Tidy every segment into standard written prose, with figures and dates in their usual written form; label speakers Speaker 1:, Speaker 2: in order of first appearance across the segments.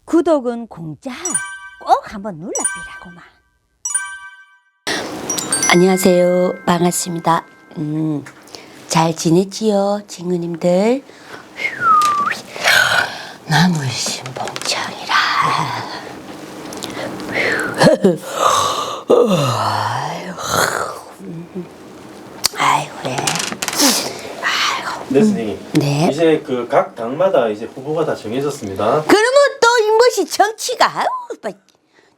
Speaker 1: 구독은 공짜. 꼭 한번 눌러비라고만. 안녕하세요. 반갑습니다. 잘 지냈지요, 친구님들? 나물신봉창이라. 아이고 그래.
Speaker 2: 네, 선생님.
Speaker 1: 네.
Speaker 2: 이제 그 각 당마다 이제 후보가 다 정해졌습니다.
Speaker 1: 그러면 또 이것이 정치가 아우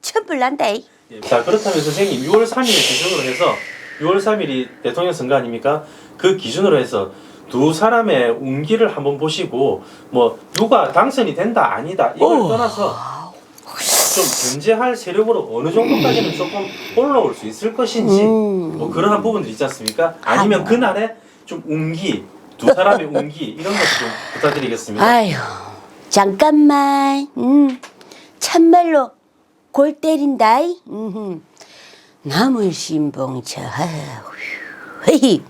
Speaker 1: 천불난다.
Speaker 2: 예, 자, 그렇다면 선생님 6월 3일 기준으로 해서 6월 3일이 대통령 선거 아닙니까? 그 기준으로 해서 두 사람의 운기를 한번 보시고 뭐 누가 당선이 된다 아니다 이걸 떠나서 좀 견제할 세력으로 어느 정도까지는 조금 올라올 수 있을 것인지 뭐 그러한 부분들 있지 않습니까? 아니면 그날의 좀 운기, 두 사람의 운기 이런 것 좀 부탁드리겠습니다.
Speaker 1: 아유 잠깐만. 참말로 골 때린다. 나물신봉차. 헤이.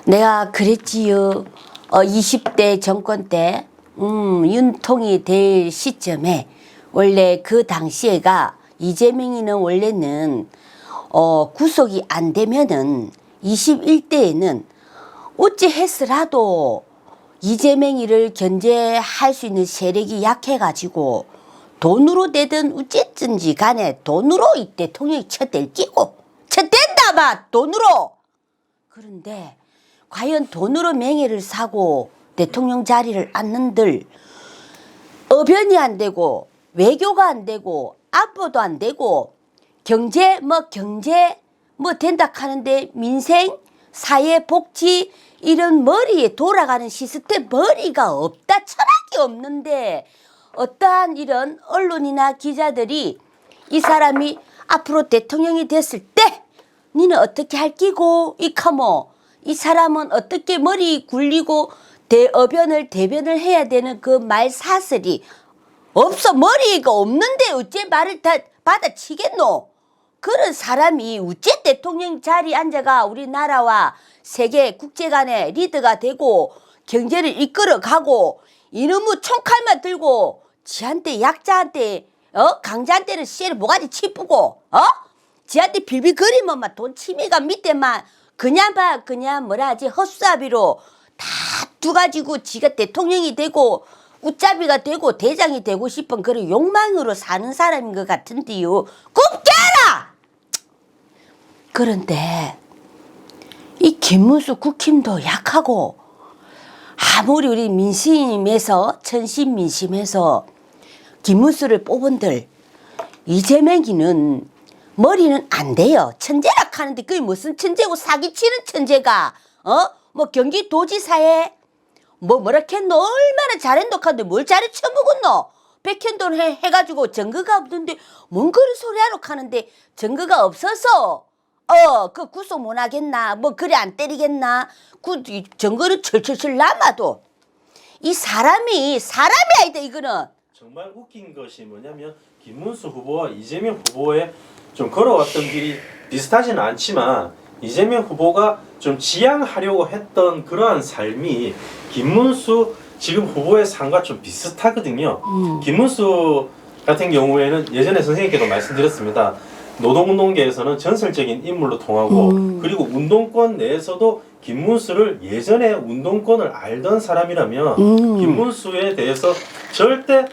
Speaker 1: 내가 그랬지요. 20대 정권 때 윤통이 될 시점에 원래 그 당시에가 이재명이는 원래는 구속이 안 되면은 21대에는 어찌 했으라도 이재명이를 견제할 수 있는 세력이 약해가지고 돈으로 되든 어쨌든지 간에 돈으로 이 대통령이 쳤댈 끼고 쳤댄다 봐 돈으로. 그런데 과연 돈으로 명예를 사고 대통령 자리를 앉는들 어변이 안 되고 외교가 안 되고 안보도 안 되고 경제 뭐 된다 하는데 민생 사회 복지 이런 머리에 돌아가는 시스템 머리가 없다. 철학이 없는데 어떠한 이런 언론이나 기자들이 이 사람이 앞으로 대통령이 됐을 때 니는 어떻게 할 끼고 이카모 이 사람은 어떻게 머리 굴리고 대변을 해야 되는 그 말 사슬이 없어. 머리가 없는데 어째 말을 다 받아치겠노. 그런 사람이 어째 대통령 자리에 앉아가 우리나라와 세계 국제 간의 리더가 되고 경제를 이끌어 가고 이놈의 총칼만 들고 지한테 약자한테 강자한테는 씨를 모가지 치쁘고 지한테 빌빌거리면 막 돈 치매가 밑에만 그냥 뭐라 하지 헛수아비로 다 두가지고 지가 대통령이 되고 웃자비가 되고 대장이 되고 싶은 그런 욕망으로 사는 사람인 것 같은데요. 굽게 알아! 그런데 이 김문수 국힘도 약하고 아무리 우리 민심에서 천신민심에서 김문수를 뽑은들 이재명이는 머리는 안 돼요. 천재라 하는데 그게 무슨 천재고 사기치는 천재가 뭐 경기도지사에 뭐라했노 얼마나 잘했노 하는데 뭘 잘해 처먹었노. 백현돈 해가지고 증거가 없는데 뭔 그런 소리 하러 하는데 증거가 없어서 그 구속 못 하겠나 뭐 그래 안 때리겠나 그 증거를 철철철 남아도 이 사람이 아니다. 이거는
Speaker 2: 정말 웃긴 것이 뭐냐면 김문수 후보와 이재명 후보의 좀 걸어왔던 길이 비슷하지는 않지만 이재명 후보가 좀 지향하려고 했던 그러한 삶이 김문수 지금 후보의 삶과 좀 비슷하거든요. 김문수 같은 경우에는 예전에 선생님께도 말씀드렸습니다. 노동운동계에서는 전설적인 인물로 통하고 그리고 운동권 내에서도 김문수를 예전에 운동권을 알던 사람이라면 김문수에 대해서 절대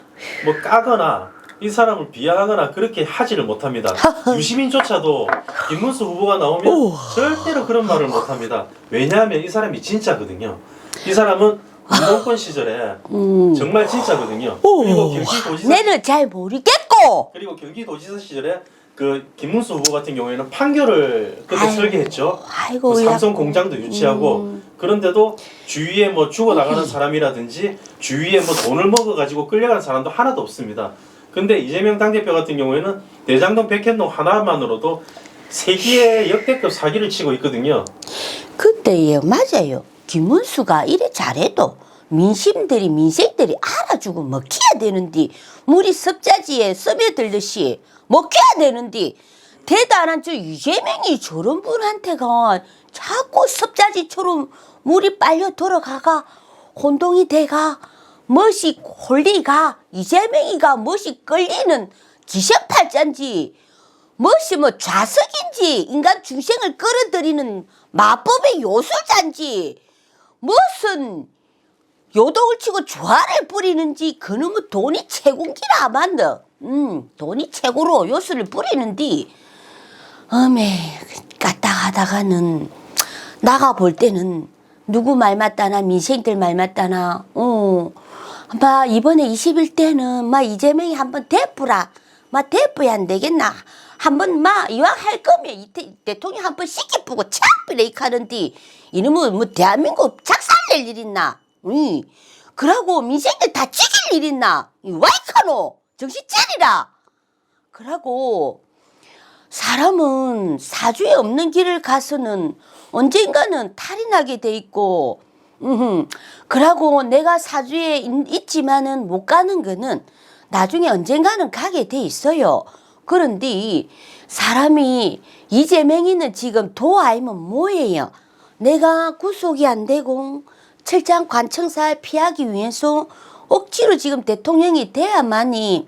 Speaker 2: 뭐 까거나 이 사람을 비하하거나 그렇게 하지를 못합니다. 유시민조차도 김문수 후보가 나오면 절대로 그런 말을 못합니다. 왜냐하면 이 사람이 진짜거든요. 이 사람은 운동권 시절에 정말 진짜거든요. 그리고 경기도지사
Speaker 1: 내는 잘 모르겠고
Speaker 2: 그리고 경기도지사 시절에 그 김문수 후보 같은 경우에는 판교를 그때 설계했죠. 그 삼성 공장도 유치하고 그런데도 주위에 뭐 죽어나가는 사람이라든지 주위에 뭐 돈을 먹어가지고 끌려가는 사람도 하나도 없습니다. 근데 이재명 당대표 같은 경우에는 대장동 백현동 하나만으로도 세기의 역대급 사기를 치고 있거든요.
Speaker 1: 근데 맞아요. 김문수가 이래 잘해도 민생들이 알아주고 먹혀야 되는데 물이 섭자지에 스며들듯이 먹혀야 되는데 대단한 저 이재명이 저런 분한테가 자꾸 섭자지처럼 물이 빨려 들어가가 혼동이 돼가 멋이 홀리가 이재명이가 멋이 끌리는 기생팔자인지 멋이 뭐 좌석인지 인간 중생을 끌어들이는 마법의 요술자인지 무슨 요동을 치고 조화를 부리는지 그놈의 돈이 최고인기라 아만다. 돈이 최고로 요술을 부리는디 어메 까딱하다가는 나가 볼 때는 누구 말 맞다나 민생들 말 맞다나 마 이번에 21대는 마 이재명이 한번 대뿌라 마 대뿌야 안 되겠나 한번 마 이왕 할 거면 이 대통령 한번 씻기쁘고 착비레이크 하는디 이놈은 뭐 대한민국 작살낼 일 있나 그러고 민생들 다 죽일 일 있나 와이카노 정신 차리라 그러고 사람은 사주에 없는 길을 가서는 언젠가는 탈이 나게 돼 있고 그러고 내가 사주에 있지만은 못 가는 거는 나중에 언젠가는 가게 돼 있어요. 그런데 사람이 이재명이는 지금 도 아니면 뭐예요? 내가 구속이 안 되고 철장 관청사를 피하기 위해서 억지로 지금 대통령이 돼야만이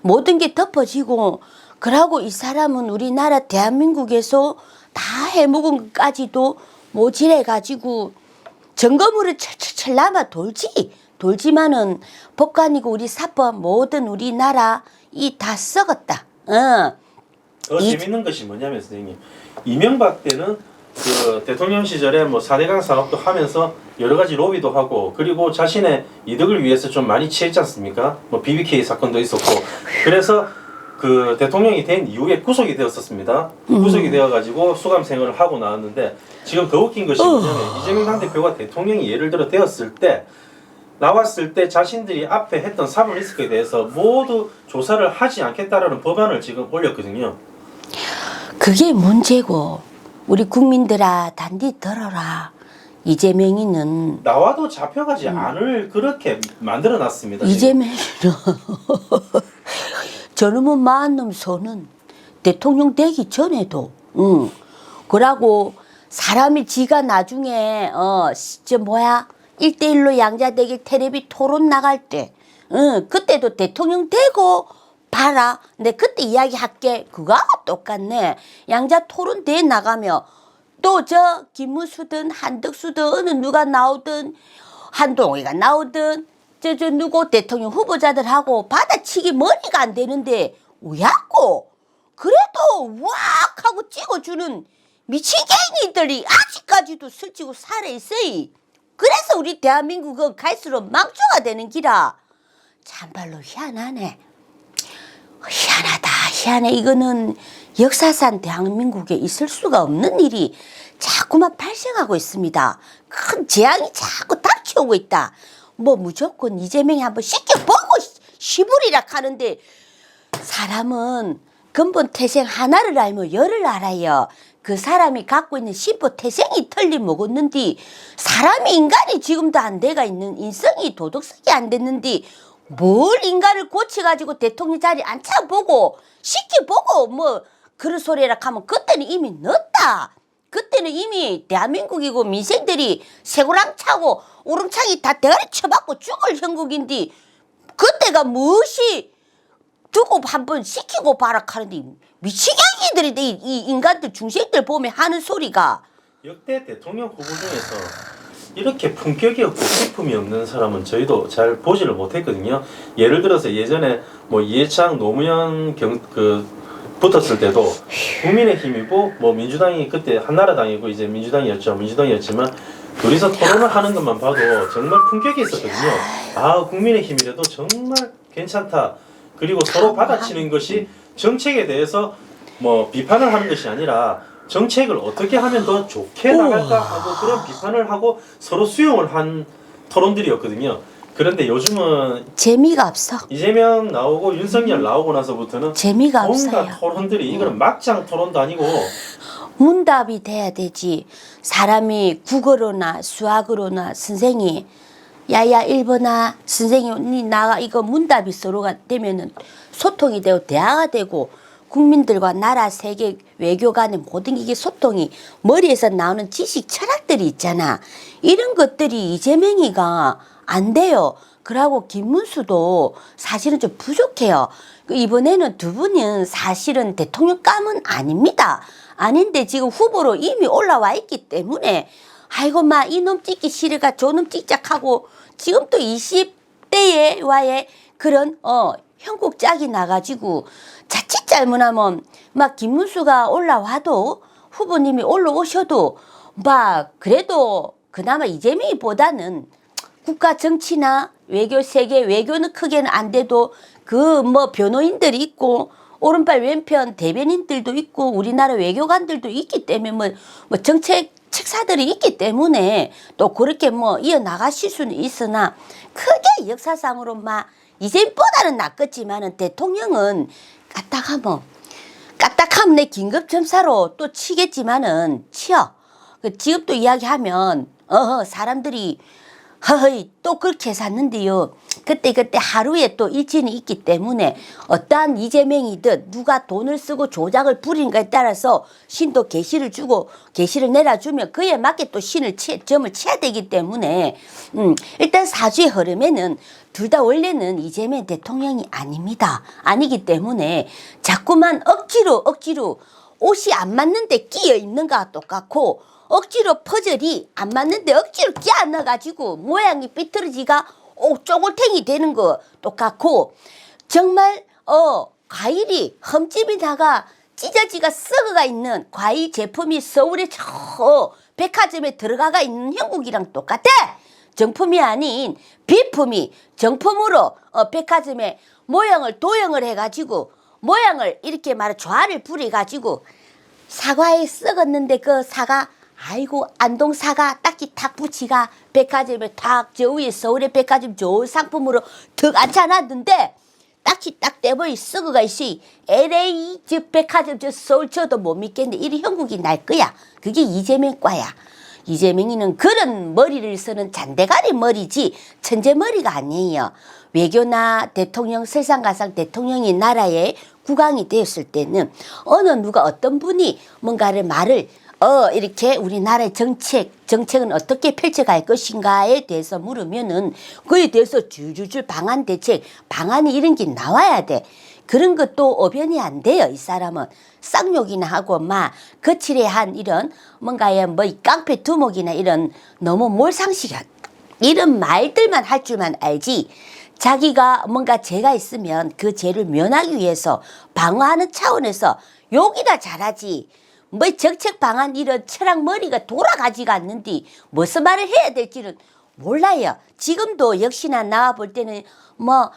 Speaker 1: 모든 게 덮어지고 그러고 이 사람은 우리나라 대한민국에서 다 해먹은 것까지도 모질해가지고 점검으로 철철철 남아 돌지만은 법관이고 우리 사법 모든 우리나라 이 다 썩었다.
Speaker 2: 더 재밌는 것이 뭐냐면 선생님 이명박 때는 그 대통령 시절에 뭐 4대강 사업도 하면서 여러 가지 로비도 하고 그리고 자신의 이득을 위해서 좀 많이 취했지 않습니까? 뭐 BBK 사건도 있었고 그래서 그 대통령이 된 이후에 구속이 되었었습니다. 구속이 되어가지고 수감 생활을 하고 나왔는데 지금 더 웃긴 것이 뭐냐면 이재명 당대표가 대통령이 예를 들어 되었을 때 나왔을 때 자신들이 앞에 했던 사법 리스크에 대해서 모두 조사를 하지 않겠다라는 법안을 지금 올렸거든요.
Speaker 1: 그게 문제고 우리 국민들아 단디 들어라. 이재명이는
Speaker 2: 나와도 잡혀가지 않을 그렇게 만들어놨습니다.
Speaker 1: 이재명이는 저놈의 마흔놈 손은 대통령 되기 전에도 그러고 사람이 지가 나중에 저 뭐야 1대1로 양자대결 텔레비 토론 나갈 때 그때도 대통령 되고 봐라 내 그때 이야기할게 그거하고 똑같네. 양자 토론대회 나가며 또 저 김문수든 한덕수든 어느 누가 나오든 한동희가 나오든 저 누구 대통령 후보자들하고 받아치기 머리가 안 되는데 우야고 그래도 왁 하고 찍어주는 미친개인이들이 아직까지도 설치고 살아있어요. 그래서 우리 대한민국은 갈수록 망조가 되는 기라. 참말로 희한하네. 희한하다 희한해. 이거는 역사상 대한민국에 있을 수가 없는 일이 자꾸만 발생하고 있습니다. 큰 재앙이 자꾸 닥쳐오고 있다. 뭐 무조건 이재명이 한번 씻겨보고 시부리라 하는데 사람은 근본 태생 하나를 알면 열을 알아요. 그 사람이 갖고 있는 심보 태생이 틀림 먹었는디 사람이 인간이 지금도 안 돼가 있는 인성이 도덕성이 안 됐는디 뭘 인간을 고쳐가지고 대통령 자리 앉혀보고 시켜보고 뭐 그런 소리라 하면 그때는 이미 늦다. 그때는 이미 대한민국이고 민생들이 새고랑 차고 우렁차기 다 대가리 쳐박고 죽을 형국인데 그때가 무엇이 두고 한번 시키고 봐라 하는데 미치겠이들이 이 인간들 중생들 보면 하는 소리가
Speaker 2: 역대 대통령 후보 중에서 이렇게 품격이 없고 기품이 없는 사람은 저희도 잘 보지를 못했거든요. 예를 들어서 예전에 뭐 이해창 노무현 붙었을 때도 국민의힘이고 뭐 민주당이 그때 한나라당이고 이제 민주당이었지만 둘이서 토론을 하는 것만 봐도 정말 품격이 있었거든요. 아 국민의힘이라도 정말 괜찮다. 그리고 서로 받아치는 것이 정책에 대해서 뭐 비판을 하는 것이 아니라 정책을 어떻게 하면 더 좋게 나갈까 하고 그런 비판을 하고 서로 수용을 한 토론들이었거든요. 그런데 요즘은
Speaker 1: 재미가 없어.
Speaker 2: 이재명 나오고 윤석열 나오고 나서부터는
Speaker 1: 재미가
Speaker 2: 뭔가
Speaker 1: 없어요.
Speaker 2: 토론들이 이거는 막장 토론도 아니고
Speaker 1: 문답이 돼야 되지. 사람이 국어로나 수학으로나 선생이 야야 1번아 선생님 나가 이거 문답이 서로가 되면은 소통이 되고 대화가 되고 국민들과 나라 세계 외교 간의 모든 이게 소통이 머리에서 나오는 지식 철학들이 있잖아. 이런 것들이 이재명이가 안 돼요. 그러고 김문수도 사실은 좀 부족해요. 이번에는 두 분은 사실은 대통령감은 아닙니다. 아닌데 지금 후보로 이미 올라와 있기 때문에 아이고 마 이놈 찍기 싫으가 저놈 찍자하고 지금 또 20대에 와의 그런 형국 짝이 나가지고 자칫 잘못하면 막 김문수가 올라와도 후보님이 올라오셔도 막 그래도 그나마 이재명이보다는 국가 정치나 외교 세계 외교는 크게는 안 돼도 그 뭐 변호인들이 있고 오른팔 왼편 대변인들도 있고 우리나라 외교관들도 있기 때문에 뭐 정책 책사들이 있기 때문에 또 그렇게 뭐 이어나가실 수는 있으나 크게 역사상으로 막 이재명보다는 낫겠지만은 대통령은 까딱하면 내 긴급점사로 또 치겠지만은 치여. 지금 또 이야기하면 사람들이 허허이 또 그렇게 샀는데요. 그때 하루에 또 일진이 있기 때문에 어떠한 이재명이든 누가 돈을 쓰고 조작을 부리는가에 따라서 신도 계시를 주고 계시를 내려주면 그에 맞게 또 점을 쳐야 되기 때문에 일단 사주의 흐름에는 둘 다 원래는 이재명 대통령이 아닙니다. 아니기 때문에 자꾸만 억지로 옷이 안 맞는데 끼어 있는 거와 똑같고 억지로 퍼즐이 안 맞는데 억지로 끼어 넣어가지고 모양이 삐뚤어지가 쪼글탱이 되는 거 똑같고 정말 과일이 흠집이다가 찢어지가 썩어가 있는 과일 제품이 서울의 저 백화점에 들어가가 있는 형국이랑 똑같아. 정품이 아닌 비품이 정품으로 백화점에 모양을 도형을 해가지고 모양을 이렇게 말해 조화를 부려가지고 사과에 썩었는데 그 사과 아이고 안동 사과 딱히 탁 붙이가 백화점에 탁 저 위에 서울의 백화점 좋은 상품으로 턱 앉혀놨는데 딱히 딱 떼버리 썩어가 있이 LA 저 백화점 저 서울 저도 못 믿겠는데 이리 형국이 날 거야. 그게 이재명 과야. 이재명이는 그런 머리를 쓰는 잔대가리 머리지 천재 머리가 아니에요. 외교나 대통령 설상가상 대통령이 나라에 국왕이 되었을 때는 어느 누가 어떤 분이 뭔가를 말을 이렇게 우리나라의 정책은 어떻게 펼쳐갈 것인가에 대해서 물으면은 그에 대해서 줄줄줄 방안 대책, 방안이 이런 게 나와야 돼. 그런 것도 어변이 안 돼요. 이 사람은 쌍욕이나 하고 막 거칠해한 이런 뭔가의 뭐 깡패 두목이나 이런 너무 몰상식한 이런 말들만 할 줄만 알지. 자기가 뭔가 죄가 있으면 그 죄를 면하기 위해서 방어하는 차원에서 욕이나 잘하지. 뭐 정책 방안 이런 철학 머리가 돌아가지가 않는데 무슨 말을 해야 될지는 몰라요. 지금도 역시나 나와 볼 때는 뭐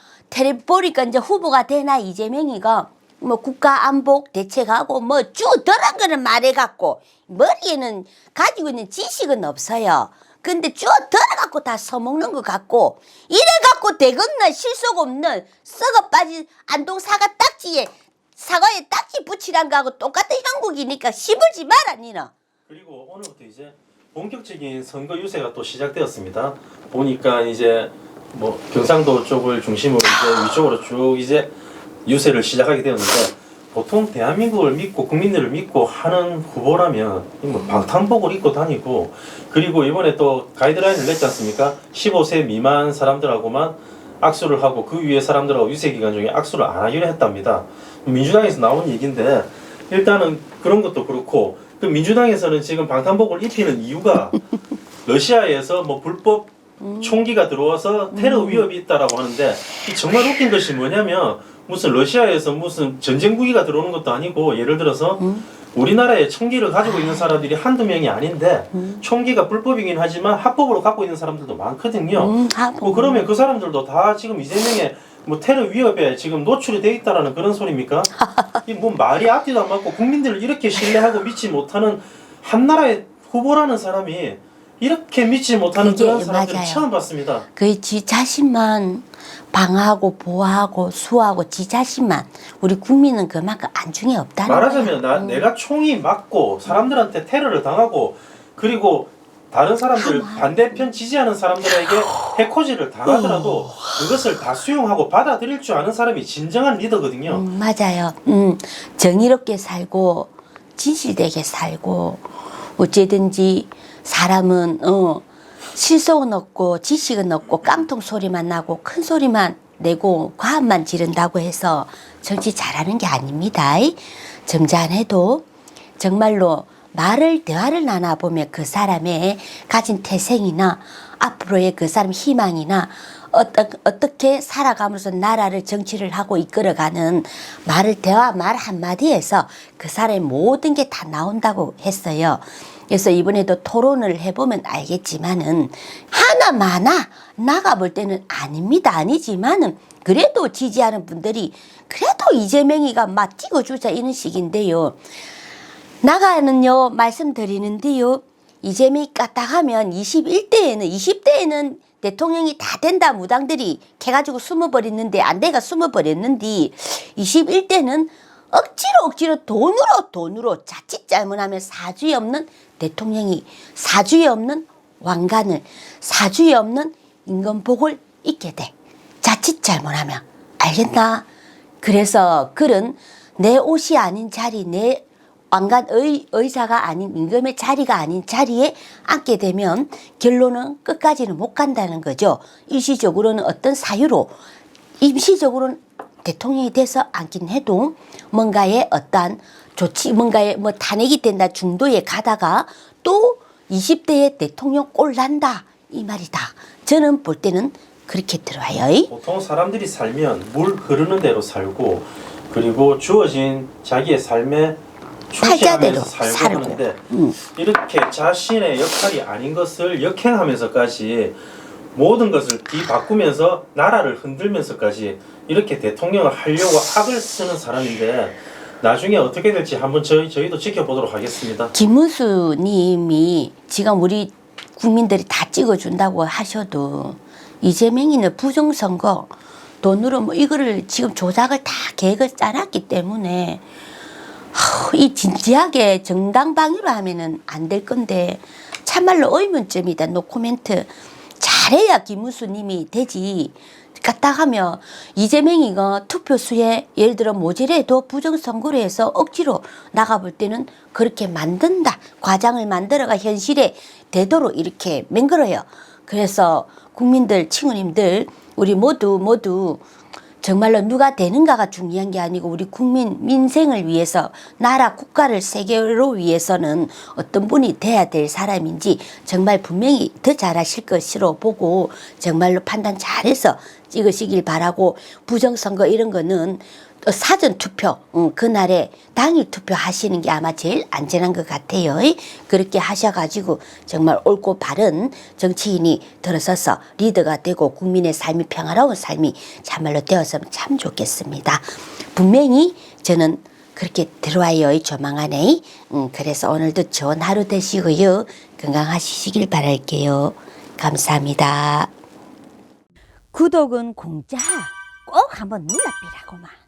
Speaker 1: 보니까 이제 후보가 되나 이재명이가 뭐 국가안복 대책하고 뭐 쭉 더한 거는 말해갖고 머리에는 가지고 있는 지식은 없어요. 근데 쭉 들어갖고 다 써먹는 것 같고 이래갖고 대건나 실속 없는 썩어 빠진 안동 사과 딱지에 사과에 딱지 붙이란 거하고 똑같은 형국이니까 시불지 마라 니는.
Speaker 2: 그리고 오늘부터 이제 본격적인 선거 유세가 또 시작되었습니다. 보니까 이제 뭐 경상도 쪽을 중심으로 이제 위쪽으로 쭉 이제 유세를 시작하게 되었는데 보통 대한민국을 믿고 국민들을 믿고 하는 후보라면 뭐 방탄복을 입고 다니고 그리고 이번에 또 가이드라인을 냈지 않습니까? 15세 미만 사람들하고만 악수를 하고 그 위에 사람들하고 유세 기간 중에 악수를 안 하기로 했답니다. 민주당에서 나온 얘기인데 일단은 그런 것도 그렇고 그 민주당에서는 지금 방탄복을 입히는 이유가 러시아에서 뭐 불법 총기가 들어와서 테러 위협이 있다라고 하는데 이 정말 웃긴 것이 뭐냐면 무슨 러시아에서 무슨 전쟁 무기가 들어오는 것도 아니고 예를 들어서 우리나라에 총기를 가지고 있는 사람들이 한두 명이 아닌데 총기가 불법이긴 하지만 합법으로 갖고 있는 사람들도 많거든요. 뭐 그러면 그 사람들도 다 지금 이재명의 뭐 테러 위협에 지금 노출이 돼 있다라는 그런 소리입니까? 이 뭐 말이 앞뒤도 안 맞고 국민들을 이렇게 신뢰하고 믿지 못하는 한 나라의 후보라는 사람이 이렇게 믿지 못하는 그런 사람들을
Speaker 1: 맞아요.
Speaker 2: 처음 봤습니다.
Speaker 1: 지 자신만 방어하고 보호하고 수호하고 지 자신만 우리 국민은 그만큼 안중에 없다는
Speaker 2: 말하자면
Speaker 1: 거야.
Speaker 2: 내가 총이 맞고 사람들한테 테러를 당하고 그리고 다른 사람들 반대편 지지하는 사람들에게 해코지를 당하더라도 그것을 다 수용하고 받아들일 줄 아는 사람이 진정한 리더거든요.
Speaker 1: 맞아요. 정의롭게 살고 진실되게 살고 어쨌든지 사람은 실속은 없고 지식은 없고 깡통 소리만 나고 큰 소리만 내고 과음만 지른다고 해서 정치 잘하는 게 아닙니다. 점잖해도 정말로 대화를 나눠보면 그 사람의 가진 태생이나 앞으로의 그 사람 희망이나 어떻게 살아가면서 나라를 정치를 하고 이끌어가는 대화 말 한마디에서 그 사람의 모든 게 다 나온다고 했어요. 그래서 이번에도 토론을 해보면 알겠지만은 하나 많아 나가볼 때는 아닙니다. 아니지만은 그래도 지지하는 분들이 그래도 이재명이가 막 찍어주자 이런 식인데요. 나가는요 말씀드리는데요. 이재명이 까딱하면 20대에는 대통령이 다 된다 무당들이 캐가지고 숨어버렸는데 안 돼가 숨어버렸는데 21대는 억지로 돈으로 자칫 잘못하면 사주에 없는 대통령이 사주에 없는 왕관을 사주에 없는 임금복을 입게 돼. 자칫 잘못하면 알겠나? 그래서 그런 내 옷이 아닌 자리 내 왕관 의자가 아닌 임금의 자리가 아닌 자리에 앉게 되면 결론은 끝까지는 못 간다는 거죠. 일시적으로는 어떤 사유로 임시적으로는 대통령이 돼서 앉긴 해도 뭔가의 어떠한 뭔가의 탄핵이 된다 중도에 가다가 또 20대에 대통령 꼴 난다 이 말이다. 저는 볼 때는 그렇게 들어와요.
Speaker 2: 보통 사람들이 살면 물 흐르는 대로 살고 그리고 주어진 자기의 삶에 충실하면서 살고 하는데 이렇게 자신의 역할이 아닌 것을 역행하면서까지 모든 것을 뒤바꾸면서 나라를 흔들면서까지 이렇게 대통령을 하려고 악을 쓰는 사람인데 나중에 어떻게 될지 한번 저희도 지켜보도록 하겠습니다.
Speaker 1: 김문수 님이 지금 우리 국민들이 다 찍어준다고 하셔도 이재명이는 부정선거 돈으로 이거를 지금 조작을 다 계획을 짜놨기 때문에 이 진지하게 정당 방위로 하면은 안 될 건데 참말로 의문점이다. 노코멘트. 잘해야 김문수 님이 되지. 까딱하면 이재명이가 투표수에 예를 들어 모자라도 부정선거로 해서 억지로 나가볼 때는 그렇게 만든다. 과장을 만들어가 현실에 되도록 이렇게 맹글어요. 그래서 국민들, 친구님들 우리 모두 정말로 누가 되는가가 중요한 게 아니고 우리 국민 민생을 위해서 나라 국가를 세계로 위해서는 어떤 분이 돼야 될 사람인지 정말 분명히 더 잘하실 것으로 보고 정말로 판단 잘해서 찍으시길 바라고 부정선거 이런 거는 사전 투표 그날에 당일 투표 하시는 게 아마 제일 안전한 것 같아요. 그렇게 하셔가지고 정말 옳고 바른 정치인이 들어서서 리더가 되고 국민의 삶이 평화로운 삶이 참말로 되었으면 참 좋겠습니다. 분명히 저는 그렇게 들어와요. 조만간에. 그래서 오늘도 좋은 하루 되시고요. 건강하시길 바랄게요. 감사합니다. 구독은 공짜 꼭 한번 눌러비라고만.